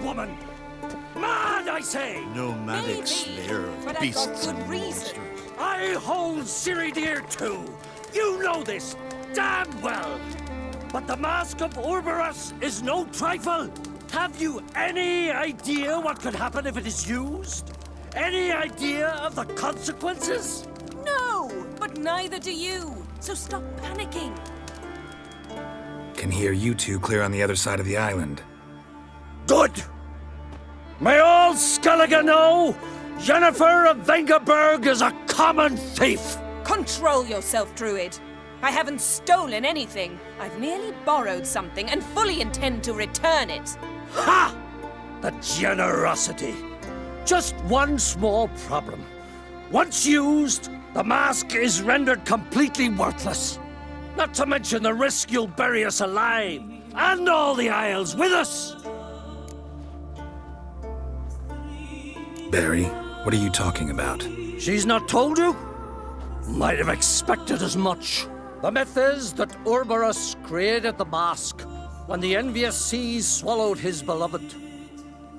woman! Mad, I say! Nomadic slayer but of I've got beasts good and reason. monsters. I hold Ciri dear too. You know this damn well. But the Mask of Orberus is no trifle. Have you any idea what could happen if it is used? Any idea of the consequences? No, but neither do you. So stop panicking. Can hear you two clear on the other side of the island. Good. May all Skellige know Yennefer of Vengerberg is a common thief. Control yourself, Druid. I haven't stolen anything. I've merely borrowed something and fully intend to return it. Ha! The generosity. Just one small problem. Once used, the mask is rendered completely worthless. Not to mention the risk you'll bury us alive, and all the Isles with us. Barry, what are you talking about? She's not told you? Might have expected as much. The myth is that Orberus created the mask when the envious seas swallowed his beloved.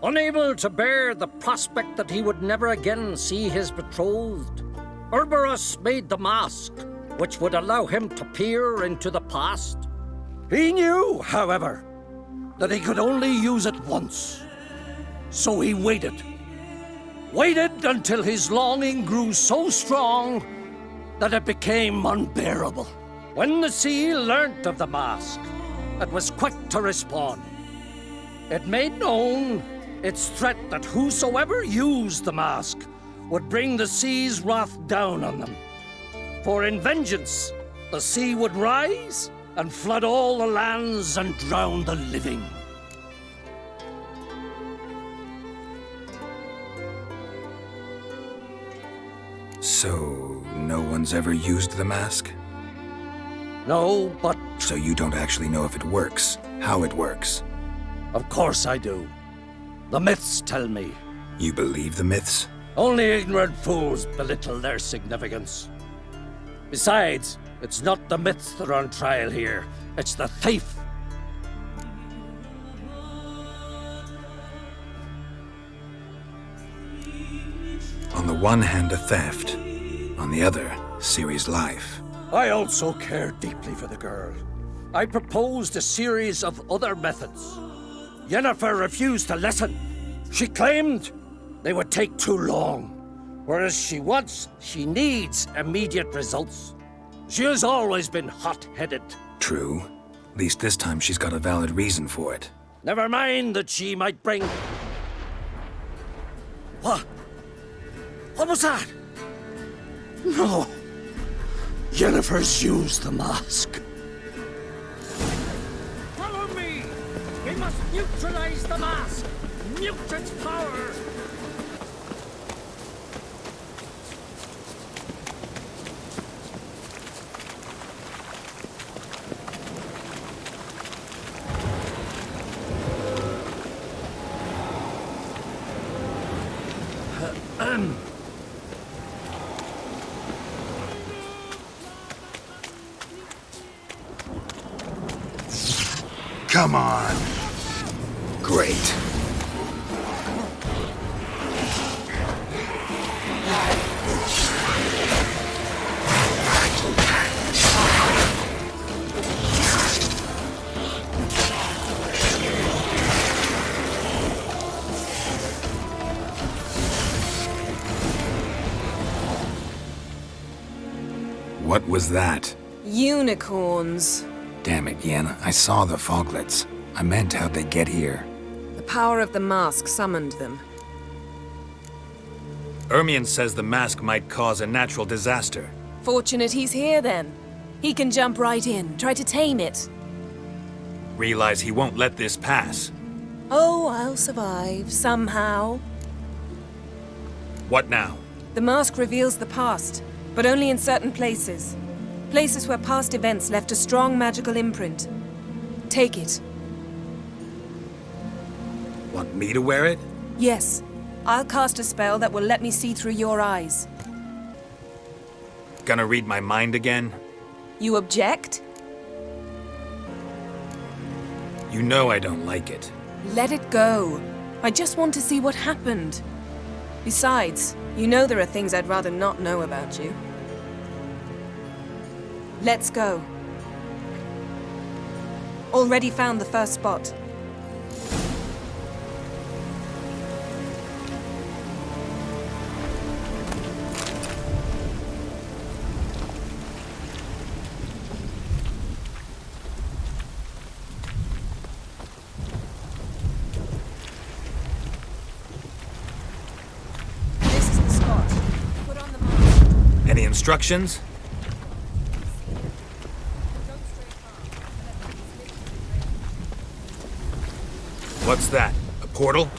Unable to bear the prospect that he would never again see his betrothed, Orberus made the mask, which would allow him to peer into the past. He knew, however, that he could only use it once. So he waited. Waited until his longing grew so strong that it became unbearable. When the sea learnt of the mask, it was quick to respond. It made known its threat that whosoever used the mask would bring the sea's wrath down on them. For in vengeance, the sea would rise and flood all the lands and drown the living. So, no one's ever used the mask? No, but So you don't actually know if it works, how it works. of course I do. The myths tell me. You believe the myths? Only ignorant fools belittle their significance. Besides, it's not the myths that are on trial here. It's the thief. On the one hand, a theft. On the other, Ciri's life. I also care deeply for the girl. I proposed a series of other methods. Yennefer refused to listen. She claimed they would take too long. Whereas she needs immediate results. She has always been hot-headed. True. At least this time she's got a valid reason for it. Never mind that she might bring... What? What was that? No. Yennefer's used the mask. Follow me! We must neutralize the mask! Mute its power! Come on. Great. What was that? Unicorns. Damn it, Yen. I saw the foglets. I meant how'd they get here? The power of the mask summoned them. Ermion says the mask might cause a natural disaster. Fortunate he's here then. He can jump right in, try to tame it. Realize he won't let this pass. Oh, I'll survive, somehow. What now? The mask reveals the past, but only in certain places. Places where past events left a strong magical imprint. Take it. Want me to wear it? Yes. I'll cast a spell that will let me see through your eyes. Gonna read my mind again? You object? You know I don't like it. Let it go. I just want to see what happened. Besides, you know there are things I'd rather not know about you. Let's go. Already found the first spot. This is the spot. Put on the mark. Any instructions? What's that? A portal?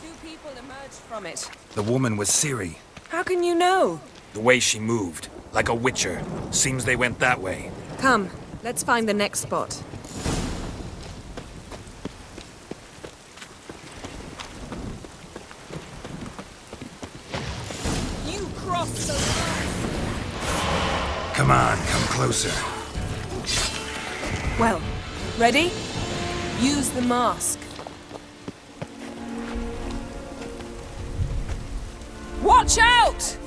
Two people emerged from it. The woman was Ciri. How can you know? The way she moved, like a witcher. Seems they went that way. Come, let's find the next spot. You crossed the line! Come on, come closer. Well, ready? Use the mask. Watch out!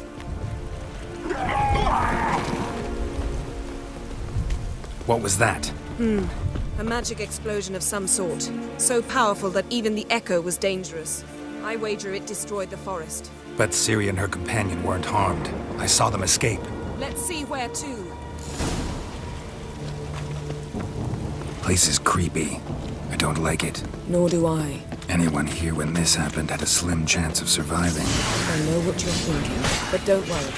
What was that? A magic explosion of some sort. So powerful that even the echo was dangerous. I wager it destroyed the forest. But Ciri and her companion weren't harmed. I saw them escape. Let's see where to. Place is creepy. I don't like it. Nor do I. Anyone here when this happened had a slim chance of surviving. I know what you're thinking, but don't worry.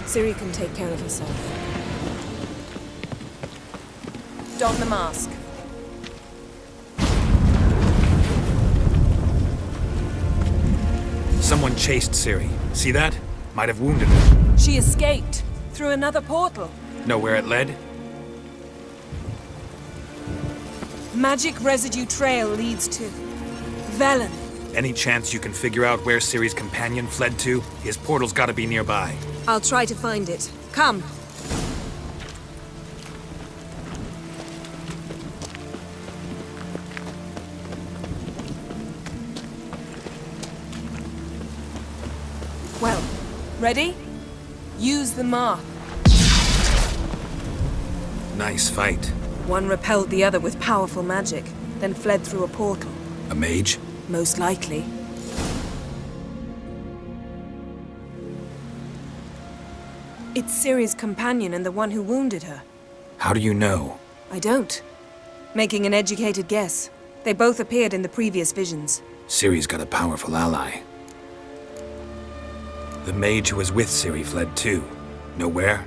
Ciri can take care of herself. Don the mask. Someone chased Ciri. See that? Might have wounded her. She escaped through another portal. Know where it led? Magic residue trail leads to Velen. Any chance you can figure out where Ciri's companion fled to? His portal's gotta be nearby. I'll try to find it. Come. Well, ready? Use the mark. Nice fight. One repelled the other with powerful magic, then fled through a portal. A mage? Most likely. It's Ciri's companion and the one who wounded her. How do you know? I don't. Making an educated guess. They both appeared in the previous visions. Ciri's got a powerful ally. The mage who was with Ciri fled too. Know where?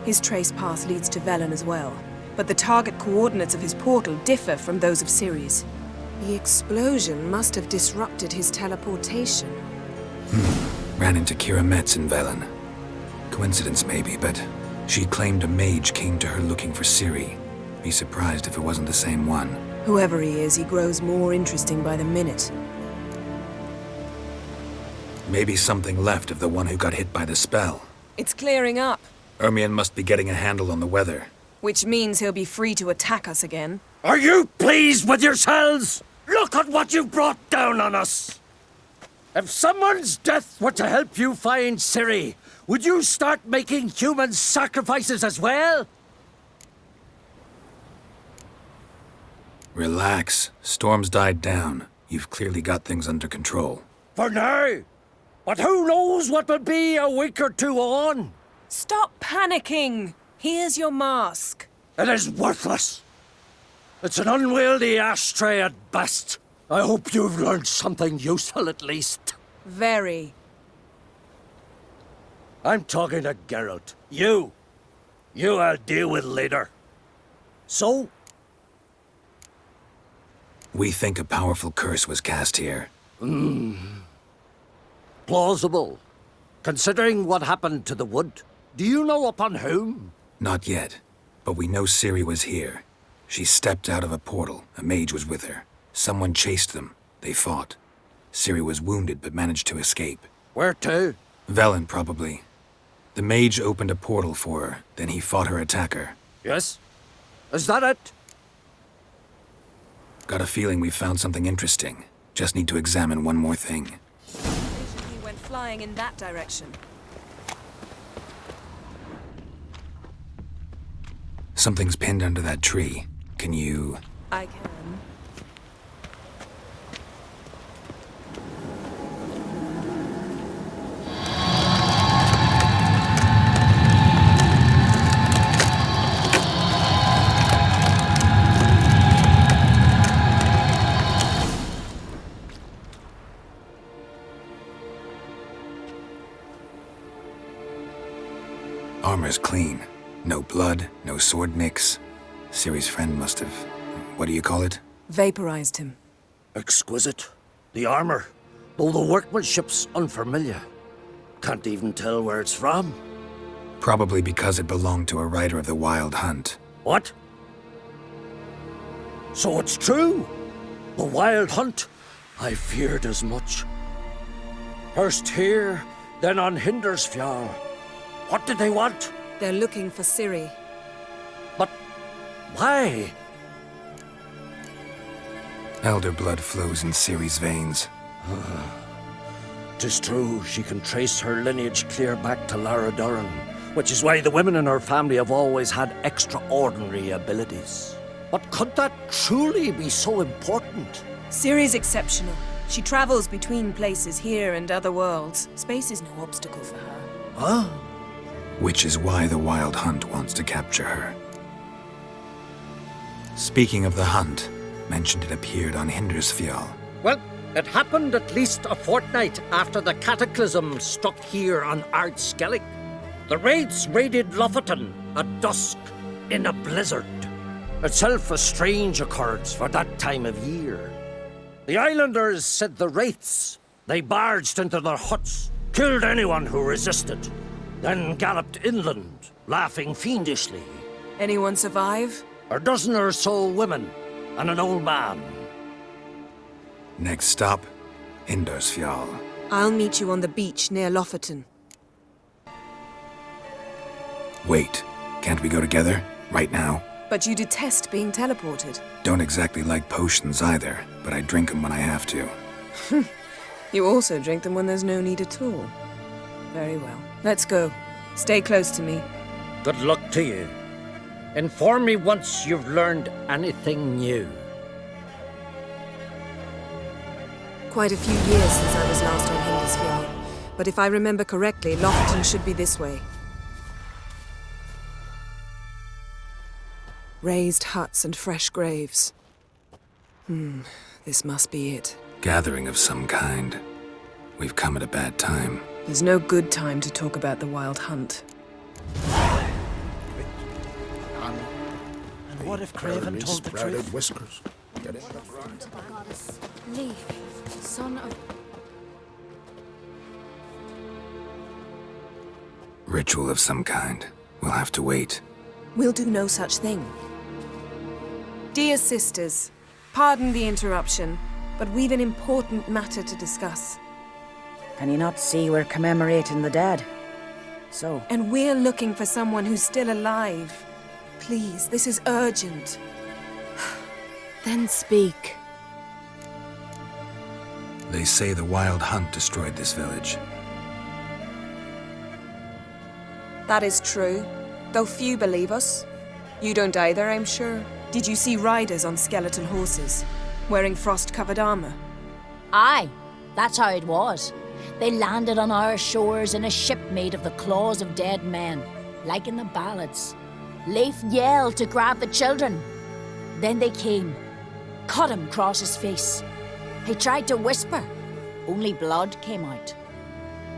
His trace path leads to Velen as well. But the target coordinates of his portal differ from those of Ciri's. The explosion must have disrupted his teleportation. Ran into Kira Metz in Velen. Coincidence maybe, but she claimed a mage came to her looking for Ciri. Be surprised if it wasn't the same one. Whoever he is, he grows more interesting by the minute. Maybe something left of the one who got hit by the spell. It's clearing up, Ermion must be getting a handle on the weather. which means he'll be free to attack us again. Are you pleased with yourselves? Look at what you've brought down on us! If someone's death were to help you find Ciri, would you start making human sacrifices as well? Relax. Storm's died down. You've clearly got things under control. For now. But who knows what will be a week or two on? Stop panicking! Here's your mask. It is worthless. It's an unwieldy ashtray at best. I hope you've learned something useful at least. Very. I'm talking to Geralt. You I'll deal with later. So, We think a powerful curse was cast here. plausible. Considering what happened to the wood, do you know upon whom? Not yet, but we know Ciri was here. She stepped out of a portal. A mage was with her. Someone chased them. They fought. Ciri was wounded but managed to escape. Where to? Velen, probably. The mage opened a portal for her, then he fought her attacker. Yes? Is that it? Got a feeling we've found something interesting. Just need to examine one more thing. He went flying in that direction. Something's pinned under that tree. Can you... I can. Armor's clean. No blood, no sword nicks. Ciri's friend must have... what do you call it? Vaporized him. Exquisite. The armor, though the workmanship's unfamiliar. Can't even tell where it's from. Probably because it belonged to a rider of the Wild Hunt. What? So it's true? The Wild Hunt? I feared as much. First here, then on Hindersfjall. What did they want? They're looking for Ciri. But why? Elder blood flows in Ciri's veins. 'Tis true, she can trace her lineage clear back to Lara Duran, which is why the women in her family have always had extraordinary abilities. But could that truly be so important? Ciri's exceptional. She travels between places here and other worlds. Space is no obstacle for her. Huh? Which is why the Wild Hunt wants to capture her. Speaking of the hunt, mentioned it appeared on Hindersfjall. Well, it happened at least a fortnight after the cataclysm struck here on Ardskellig. The raids raided Lofoten at dusk in a blizzard. Itself a strange occurrence for that time of year. The islanders said the wraiths. They barged into their huts, killed anyone who resisted, then galloped inland, laughing fiendishly. Anyone survive? A dozen or so women and an old man. Next stop, Hindersfjall. I'll meet you on the beach near Lofoten. Wait, can't we go together? Right now? But you detest being teleported. Don't exactly like potions either, but I drink them when I have to. You also drink them when there's no need at all. Very well. Let's go. Stay close to me. Good luck to you. Inform me once you've learned anything new. Quite a few years since I was last on Hindersfjall. But if I remember correctly, Lofoten should be this way. Raised huts and fresh graves. This must be it. Gathering of some kind. We've come at a bad time. There's no good time to talk about the Wild Hunt. And what if Craven told the truth? Whiskers. Get it? Goddess, Leaf, son of... Ritual of some kind. We'll have to wait. We'll do no such thing. Dear sisters, pardon the interruption, but we've an important matter to discuss. Can you not see we're commemorating the dead? So? And we're looking for someone who's still alive. Please, this is urgent. Then speak. They say the Wild Hunt destroyed this village. That is true, though few believe us. You don't either, I'm sure. Did you see riders on skeleton horses, wearing frost-covered armor? Aye, that's how it was. They landed on our shores in a ship made of the claws of dead men, like in the ballads. Leif yelled to grab the children. Then they came, cut him across his face. He tried to whisper, only blood came out.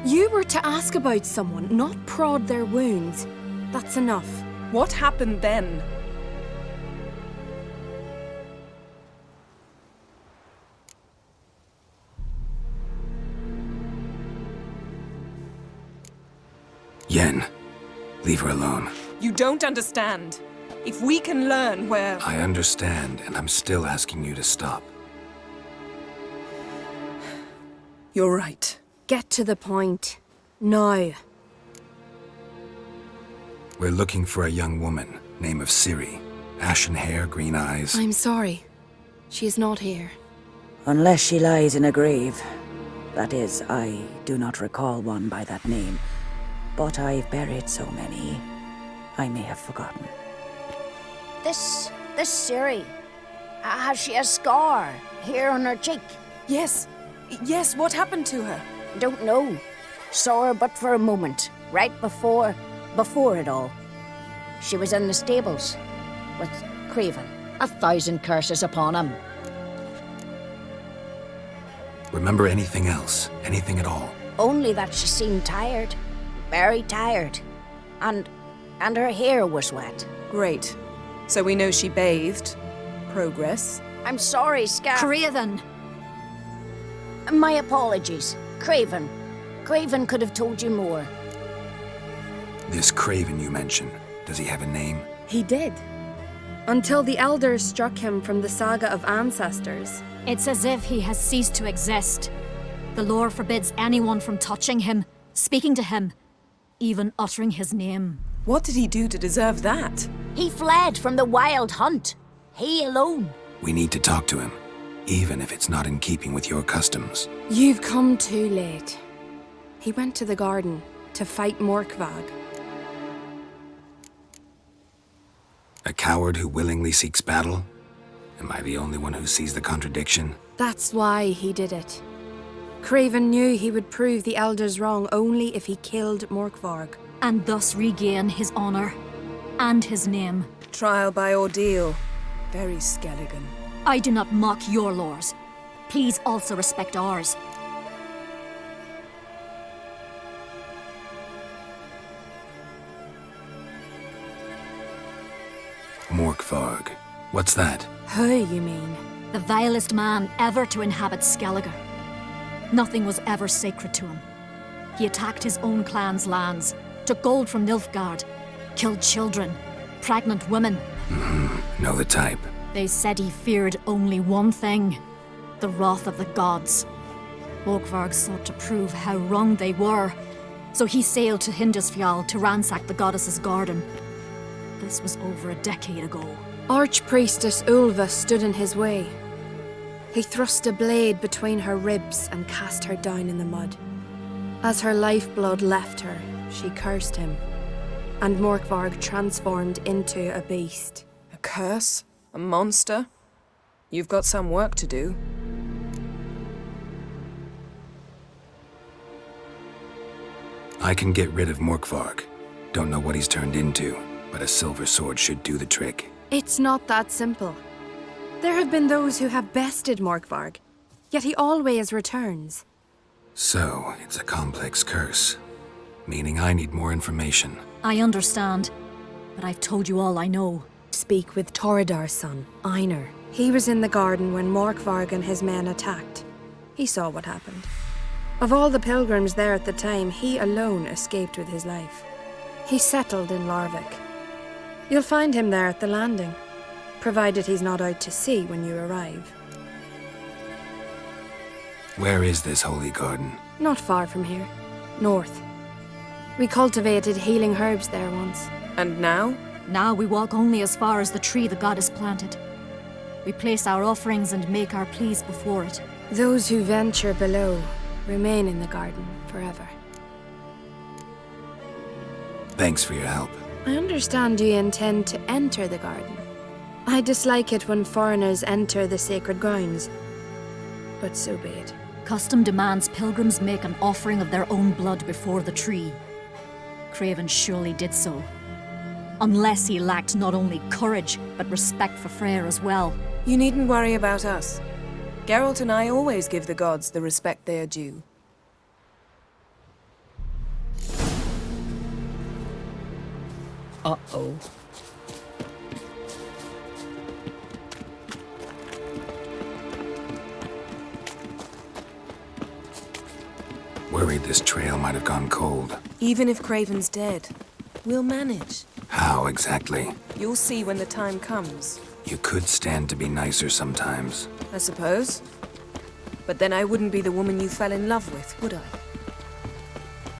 You were to ask about someone, not prod their wounds. That's enough. What happened then? Yen, leave her alone. You don't understand. If we can learn where... I understand, and I'm still asking you to stop. You're right. Get to the point. Now. We're looking for a young woman, name of Ciri. Ashen hair, green eyes. I'm sorry. She is not here. Unless she lies in a grave. That is, I do not recall one by that name. But I've buried so many, I may have forgotten. This Ciri, has she a scar here on her cheek? Yes. Yes, what happened to her? Don't know. Saw her but for a moment, right before it all. She was in the stables with Craven. 1,000 curses upon him. Remember anything else? Anything at all? Only that she seemed tired. Very tired. And her hair was wet. Great. So we know she bathed. Progress. I'm sorry, Scar. Craven! My apologies. Craven. Craven could have told you more. This Craven you mentioned, does he have a name? He did. Until the elders struck him from the saga of ancestors. It's as if he has ceased to exist. The lore forbids anyone from touching him, speaking to him, even uttering his name. What did he do to deserve that? He fled from the wild hunt. He alone. We need to talk to him, even if it's not in keeping with your customs. You've come too late. He went to the garden to fight Morkvag. A coward who willingly seeks battle? Am I the only one who sees the contradiction? That's why he did it. Craven knew he would prove the elders wrong only if he killed Morkvarg. And thus regain his honor and his name. Trial by ordeal. Very Skelligan. I do not mock your laws. Please also respect ours. Morkvarg. What's that? Who, you mean? The vilest man ever to inhabit Skellige. Nothing was ever sacred to him. He attacked his own clan's lands, took gold from Nilfgaard, killed children, pregnant women. Know the type. They said he feared only one thing, the wrath of the gods. Morkvarg sought to prove how wrong they were, so he sailed to Hindisfjall to ransack the goddess's garden. This was over a decade ago. Archpriestess Ulva stood in his way. He thrust a blade between her ribs and cast her down in the mud. As her lifeblood left her, she cursed him, and Morkvarg transformed into a beast. A curse? A monster? You've got some work to do. I can get rid of Morkvarg. Don't know what he's turned into, but a silver sword should do the trick. It's not that simple. There have been those who have bested Morkvarg, yet he always returns. So, it's a complex curse, meaning I need more information. I understand, but I've told you all I know. Speak with Torridar's son, Einar. He was in the garden when Morkvarg and his men attacked. He saw what happened. Of all the pilgrims there at the time, he alone escaped with his life. He settled in Larvik. You'll find him there at the landing, provided he's not out to sea when you arrive. Where is this holy garden? Not far from here. North. We cultivated healing herbs there once. And now? Now we walk only as far as the tree the goddess planted. We place our offerings and make our pleas before it. Those who venture below remain in the garden forever. Thanks for your help. I understand you intend to enter the garden. I dislike it when foreigners enter the sacred grounds, but so be it. Custom demands pilgrims make an offering of their own blood before the tree. Craven surely did so. Unless he lacked not only courage, but respect for Freyr as well. You needn't worry about us. Geralt and I always give the gods the respect they are due. Uh-oh. Worried this trail might have gone cold. Even if Craven's dead, we'll manage. How exactly? You'll see when the time comes. You could stand to be nicer sometimes. I suppose. But then I wouldn't be the woman you fell in love with, would I?